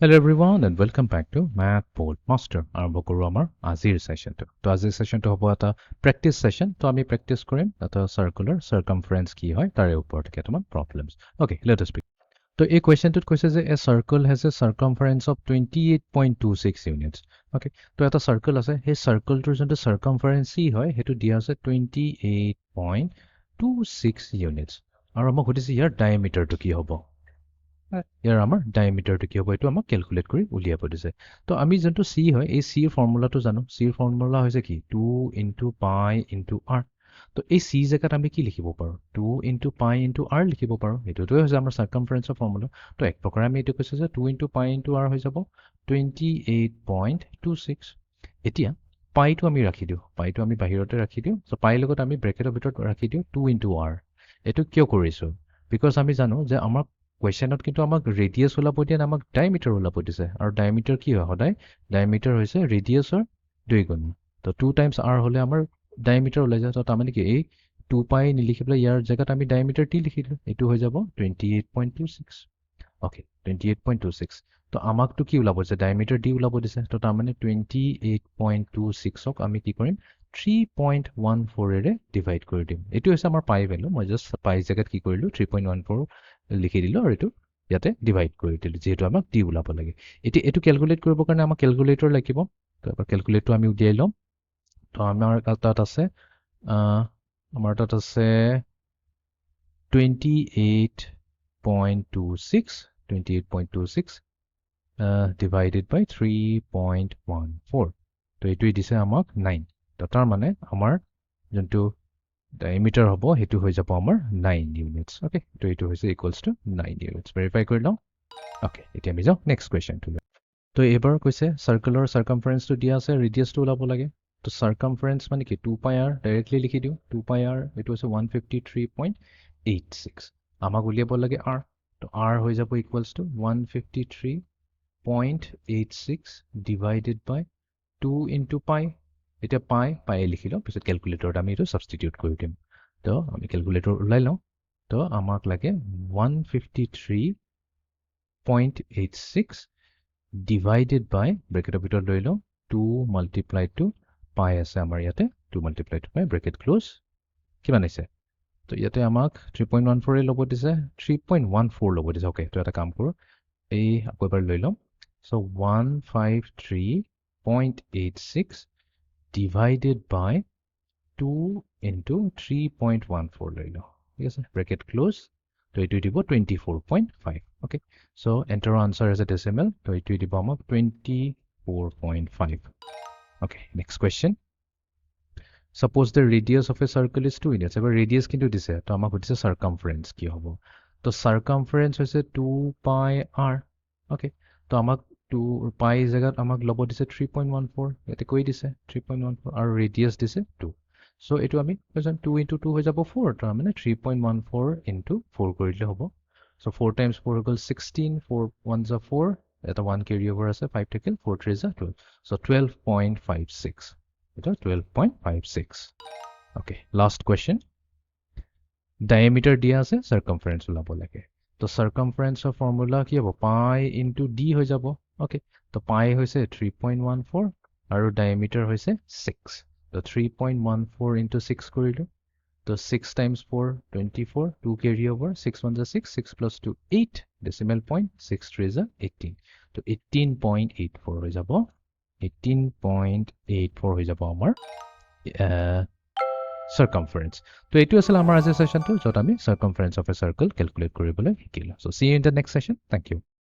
Hello everyone and welcome back to Mathboltmaster. আৰম্ভ কৰো আমাৰ আজিৰ সেশনটো। তো আজিৰ সেশনটো হ'ব এটা প্ৰেক্টিস সেশন। তো আমি প্ৰেক্টিস কৰিম এটা সাৰ্কুলাৰ সাৰ্কামফাৰেন্স কি হয় তাৰে ওপৰত কেইটামান problems. Okay, let us begin. তো এই কোৱেশ্চনটোত কৈছে যে a circle has a circumference of 28.26 units. Okay, তো এটা সাৰ্কেল আছে, সেই সাৰ্কেলটোৰ যোনটো সাৰ্কামফাৰেন্স কি হয় সেইটো দিয়া আছে 28.26 units। আৰু আমাক সুধিছে ইয়াৰ ডায়ামিটাৰটো কি হ'ব। ইয়াৰ আমাৰ ডায়ামিটাৰটো কি হ'ব এইটো আমাক ক্যালকুলেট কৰি উলিয়াব দিছে। তো আমি যোনটো c হয় এই c ৰ ফৰ্মুলাটো জানো। c ৰ ফৰ্মুলা হৈছে কি 2 * পাই * r। তো এই c জেগাত আমি কি লিখিব পাৰো 2 * পাই * r লিখিব পাৰো। এইটোৱে হৈছে আমাৰ সাৰ্কামফাৰেন্সৰ ফৰ্মুলা। তো এক প্ৰকাৰে আমি এইটো কৈছো যে 2 * পাই * r হৈ যাব 28.26। এতিয়া পাইটো আমি ৰাখি দিওঁ, পাইটো আমি বাহিৰতে ৰাখি দিওঁ। সো পাইৰ লগত আমি ব্ৰেকেটৰ ভিতৰত ৰাখি দিওঁ 2 * r। এইটো কিয় কৰিছো বিকজ আমি জানো যে আমাৰ কুৱেশ্যনত কিন্তু আমাক ৰেডিয়াছ ওলাব দিয়া আমাক ডায়ামিটাৰ ওলাব দিছে। আৰু ডায়ামিটাৰ কি হয় সদায় ডায়ামিটাৰ হৈছে ৰেডিয়াছৰ 2 গুণ। তো 2 টাইমছ r হ'লে আমাৰ ডায়ামিটাৰ ওলাই যায়। তো তাৰমানে কি এই 2 পাই নিলিখি পেলাই ইয়াৰ জেগাত আমি ডায়ামিটাৰ টি লিখিলো। এইটো হৈ যাব 28.26। ওকে 28.26। তো আমাকতো কি ওলাব দিছে ডায়ামিটাৰ ডি ওলাব দিছে। তো তাৰমানে 28.26ক আমি কি কৰিম 3.14 এৰে ডিভাইড কৰি দিম। এইটো হৈছে আমাৰ পাই ভ্যালু। মই জাস্ট পাই জেগাত কি কৰিলো 3.14 লিখি দিলো আৰু এইটো ইয়াতে ডিভাইড কৰি দিলো যেহেতু আমাক ডি ওলাব লাগে। এতিয়া এইটো ক্যালকুলেট কৰিবৰ কাৰণে আমাক ক্যালকুলেটৰ লাগিব। তো এবাৰ ক্যালকুলেটৰটো আমি উলিয়াই লম। তো আমাৰ তাত আছে আমাৰ তাত আছে 28.26 divided by 3.14। তো এইটোৱে দিছে আমাক 9। তো তাৰ মানে আমাৰ যোনটো ডায়ামিটাৰ হ'ব হেতু হৈ যাব আমাৰ 9 ইউনিটস। ওকে, তো এইটো হৈছে ইকুৱেলছ টু 9 ইউনিটস। ভেৰিফাই কৰি লওঁ। ওকে, এতিয়া আমি যাওঁ নেক্সট কুৱেশ্যনটো। তো এবাৰ কৈছে সাৰ্কেলৰ সাৰ্কামফাৰেন্সটো দিয়া আছে, ৰেডিয়াছটো ওলাব লাগে। তো সাৰ্কামফাৰেন্স মানে কি 2 পাই r ডাইৰেক্টলি লিখি দিওঁ। 2 পাই r এইটো হৈছে 153.86। আমাক উলিয়াব লাগে r। তো r হৈ যাব ইকুৱেলছ টু 153.86 ডিভাইডেড বাই 2 * পাই। এতিয়া পাই লিখি লওঁ, পিছত ক্যালকুলেটৰত আমি এইটো সাবস্টিটিউট কৰি দিম। তো আমি ক্যালকুলেটৰ ওলাই লওঁ। তো আমাক লাগে 153.86 ডিভাইডেড বাই ব্ৰেকেটৰ ভিতৰত লৈ লওঁ 2 * পাই আছে আমাৰ ইয়াতে 2 * পাই ব্ৰেকেট ক্লোজ। কিমান হৈছে তো ইয়াতে আমাক 3.14 এ ল'ব দিছে 3.14 ল'ব দিছে। ওকে, তো এটা কাম কৰোঁ এই আকৌ এবাৰ লৈ লওঁ। সো 153.86 divided by 2 into 3.14 লৈ লওঁ। ঠিক আছে, ব্ৰেকেট ক্লোজ। তো এইটো দিব 24.5। Okay, so enter answer as a decimal. তো এইটো দিব আমাক 24.5। Okay, next question. Suppose the radius of a circle is 2 units। এবাৰ ৰেডিয়াছ কিন্তু দিছে। তো আমাক সুধিছে সাৰ্কামফাৰেন্স কি হ'ব। তো সাৰ্কামফাৰেন্স হৈছে 2 পাই r। ওকে, তো আমাক 2 পাই জেগাত আমাক ল'ব দিছে 3.14। ইয়াতে কৈ দিছে 3.14 আৰু ৰেডিয়াছ দিছে 2। সো এইটো আমি 2 * 2 হৈ যাব 4। তাৰ মানে 3.14 * 4 কৰিলে হ'ব। সো 4 times 4 হৈ গ'ল 16, 4 1s are 4, এটা 1 কেৰি অভাৰ আছে 5 থাকিল 4 3s are 12। সো 12.56। এটা 12.56। Okay, last question. ডায়ামিটাৰ দিয়া আছে, সাৰ্কামফাৰেন্স ওলাব লাগে। তো সাৰ্কামফাৰেন্সৰ ফৰ্মুলা কি হ'ব পাই * d হৈ যাব। ওকে, তো পাই হৈছে 3.14 আৰু ডায়ামিটাৰ হৈছে 6। তো 3.14 * 6 কৰিলো। তো 6 times 4 24, 2 carry over 6 1s are 6, 6 plus 2 8, decimal point 6 3s are 18। তো 18.84 হৈ যাব 18.84 হৈ যাব আমাৰ circumference। তো এইটো আছিল আমাৰ আজিৰ সেশনটো য'ত আমি circumference of a circle calculate কৰিবলৈ শিকিলো। So see you in the next session. Thank you.